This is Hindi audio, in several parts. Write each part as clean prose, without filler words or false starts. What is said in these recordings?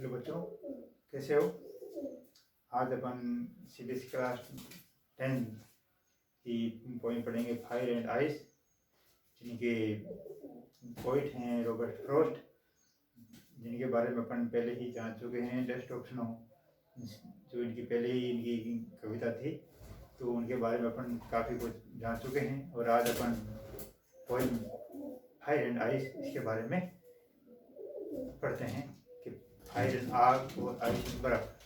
हेलो बच्चों, कैसे हो? आज अपन सीबीएसई क्लास 10 की पोएम पढ़ेंगे, फायर एंड आइस, जिनके पोइट हैं रॉबर्ट फ्रॉस्ट, जिनके बारे में अपन पहले ही जान चुके हैं। डस्ट ऑफ स्नो जो इनकी पहले ही इनकी कविता थी, तो उनके बारे में अपन काफ़ी कुछ जान चुके हैं। और आज अपन पोएम फायर एंड आइस इसके बारे में पढ़ते हैं कि फायर एंड आग और आइस बर्फ,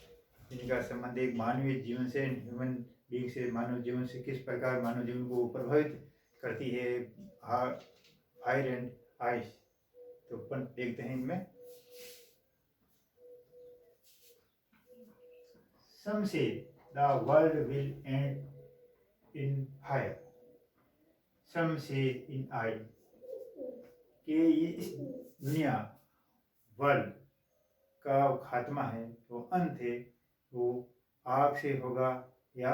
इनका संबंध एक मानवीय जीवन से, ह्यूमन बीइंग से, मानव जीवन से किस प्रकार मानव जीवन को प्रभावित करती है फायर एंड आइस। तो अपन देखते हैं इनमें। Some say the world will end in fire. Some say in ice. कि ये इस दुनिया वर्ल्ड का खात्मा है, वो अंत है, वो आग से होगा या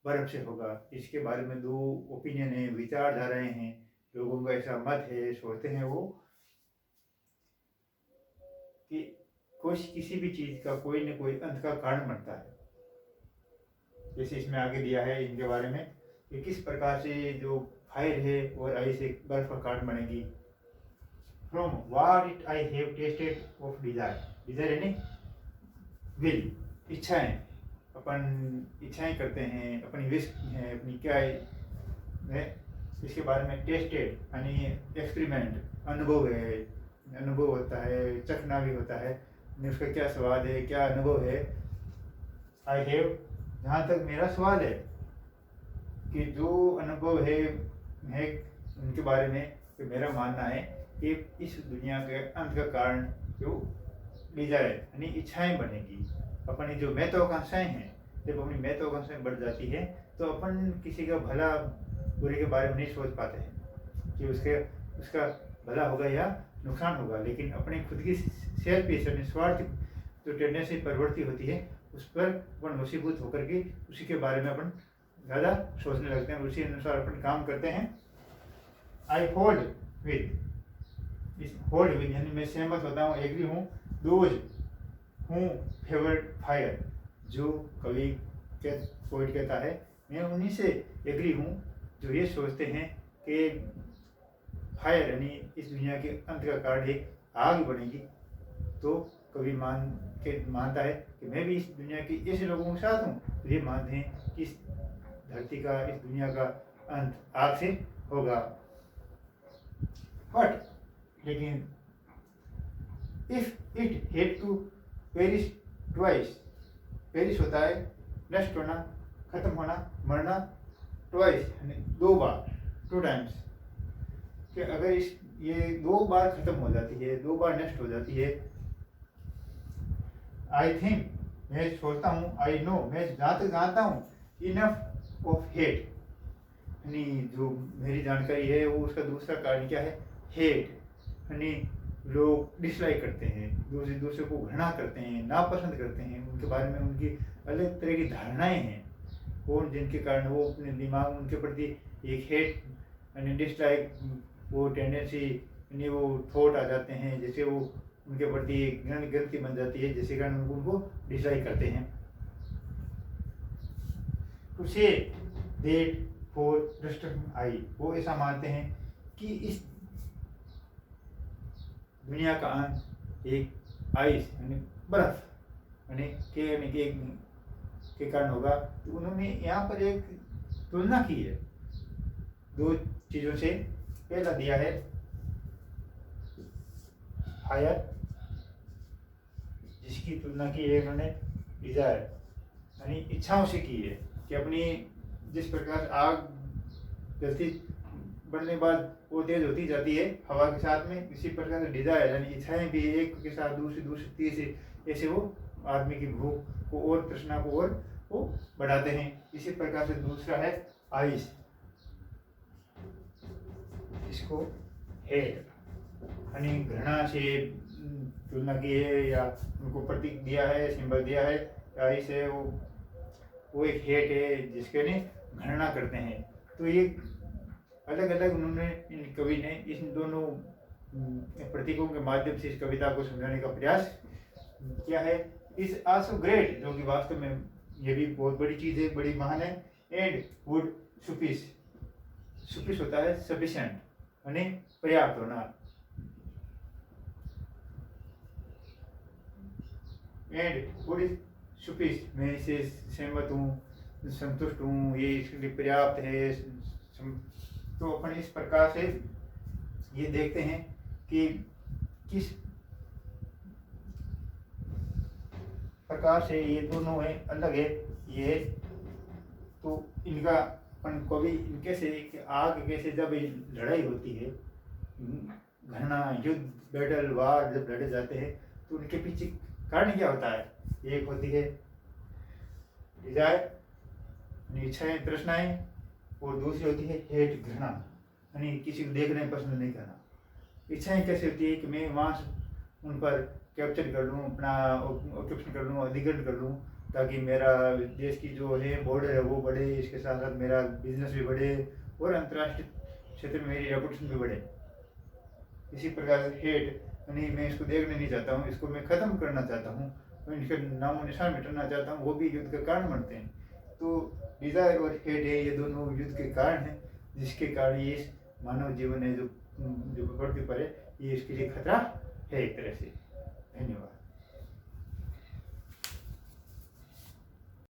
बर्फ से होगा। इसके बारे में दो ओपिनियन है, विचारधाराएं हैं, लोगों का ऐसा मत है, सोचते हैं वो कि किसी भी चीज का कोई न कोई अंत का कारण बनता है। जैसे इसमें आगे दिया है इनके बारे में कि किस प्रकार से जो फायर है और आइस से बर्फ का कारण बनेगी। From what it I have tested of desire, desire यानी विल, इच्छाएं, अपन इच्छाएं करते हैं, अपनी विश है, अपनी क्या है, इसके बारे में टेस्टेड यानी एक्सपेरिमेंट, अनुभव है, अनुभव होता है, चखना भी होता है, उसका क्या स्वाद है, क्या अनुभव है। आई हैव, जहाँ तक मेरा सवाल है कि जो अनुभव है उनके बारे में, कि मेरा मानना है कि इस दुनिया के अंत का कारण जो डिजायर यानी इच्छाएं बनेगी। अपनी जो महत्वाकांक्षाएं हैं, जब अपनी महत्वाकांक्षाएं बढ़ जाती है तो अपन किसी का भला बुरे के बारे में नहीं सोच पाते हैं कि उसका भला होगा या नुकसान होगा, लेकिन अपनी खुद की सेल्फिश यानी स्वार्थ जो टेंडेंसी प्रवृत्ति होती है, उस पर अपन वशीभूत होकर के उसी के बारे में अपन ज़्यादा सोचने लगते हैं, उसी अनुसार अपन काम करते हैं। आई होल्ड विद, इस होल्ड विद यानी मैं सहमत होता हूँ, एग्री हूँ, दोज हूँ फेवरेट फायर, जो कवि पोइट कहता है, मैं उन्हीं से एग्री हूँ जो ये सोचते हैं कि फायर यानी इस दुनिया के अंत का कारण एक आग बनेगी। तो कवि मानता है कि मैं भी इस दुनिया के ऐसे लोगों के साथ हूँ तो ये मानते हैं कि इस धरती का, इस दुनिया का अंत आग से होगा। बट लेकिन if it had to perish twice, perish होता है नष्ट होना, खत्म होना, मरना, ट्वाइस यानी दो बार, टू टाइम्स, कि अगर ये दो बार खत्म हो जाती है, दो बार नष्ट हो जाती है। आई थिंक, मैं सोचता हूँ, आई नो, मैं जानता हूँ, इनफ ऑफ हेट यानी जो मेरी जानकारी है वो उसका दूसरा कारण क्या है, हेट यानी लोग डिसलाइक करते हैं, दूसरे को घृणा करते हैं, नापसंद करते हैं, उनके बारे में उनकी अलग तरह की धारणाएं हैं, और जिनके कारण वो अपने दिमाग, उनके प्रति एक हेट यानी डिसलाइक, वो टेंडेंसी यानी वो थॉट आ जाते हैं, जैसे वो उनके प्रति एक गलती बन जाती है, जिसके कारण उनको डिसलाइक करते हैं। To say that for destruction आई, वो ऐसा मानते हैं कि इस दुनिया का अंत एक आइस यानी बर्फ यानी के कारण होगा। तो उन्होंने यहाँ पर एक तुलना की है दो चीज़ों से। पहला दिया है फायर, जिसकी तुलना की है उन्होंने डिजायर यानी इच्छाओं से की है, कि अपनी जिस प्रकार आग जलती बढ़ने के बाद वो तेज होती जाती है हवा के साथ में, इसी प्रकार से डिजायर यानी इच्छाएं भी एक के साथ दूसरी तीसरी, ऐसे वो आदमी की भूख को और तृष्णा को और वो बढ़ाते हैं। इसी प्रकार से दूसरा है आइस, इसको हेट यानी घृणा से तुलना की है या उनको प्रतीक दिया है, सिंबल दिया है। आइस है वो एक हेट है जिसके ने घृणा करते हैं। तो ये अलग अलग उन्होंने, इन कवि ने इन दोनों प्रतीकों के माध्यम से इस कविता को समझाने का प्रयास क्या है, इज आल्सो ग्रेट, जो कि वास्तव में ये भी बहुत बड़ी चीज है, बड़ी महान है। एंड वुड सुफिस, सुफिस होता है सफिशिएंट, यानी पर्याप्त होना। एंड वुड इज सुफिस, मैं इसे सहमत हूँ, संतुष्ट हूँ, ये इसके लिए पर्याप्त है। तो अपन इस प्रकार से ये देखते हैं कि किस प्रकार से ये दोनों है, अलग है ये। तो इनका अपन को भी इनके से आग कैसे जब लड़ाई होती है, घटना युद्ध बैटल वार जब लड़े जाते हैं तो उनके पीछे कारण क्या होता है। एक होती है डिजायर, इच्छाएं तृष्णाएं, और दूसरी होती है हेट, घृणा, यानी किसी को देखना पसंद नहीं करना। इच्छाएं कैसे होती है कि मैं वहाँ उन पर कैप्चर कर लूँ, अपना ऑक्यूपेशन कर लूँ, अधिग्रहण कर लूँ, ताकि मेरा देश की जो है बॉर्डर है वो बढ़े, इसके साथ साथ मेरा बिजनेस भी बढ़े और अंतर्राष्ट्रीय क्षेत्र में मेरी रेपुटेशन भी बढ़े। इसी प्रकार से हेट, यानी मैं इसको देखना नहीं चाहता हूँ, इसको मैं ख़त्म करना चाहता हूँ, मैं इनके नामो निशान मिटाना चाहता हूँ, वो भी युद्ध का कारण बनते हैं। तो डिज़ायर और हेट है, ये दोनों युद्ध के कारण हैं, जिसके कारण ये मानव जीवन है जो प्रकृति पर है, ये इसके लिए खतरा है एक तरह से। धन्यवाद।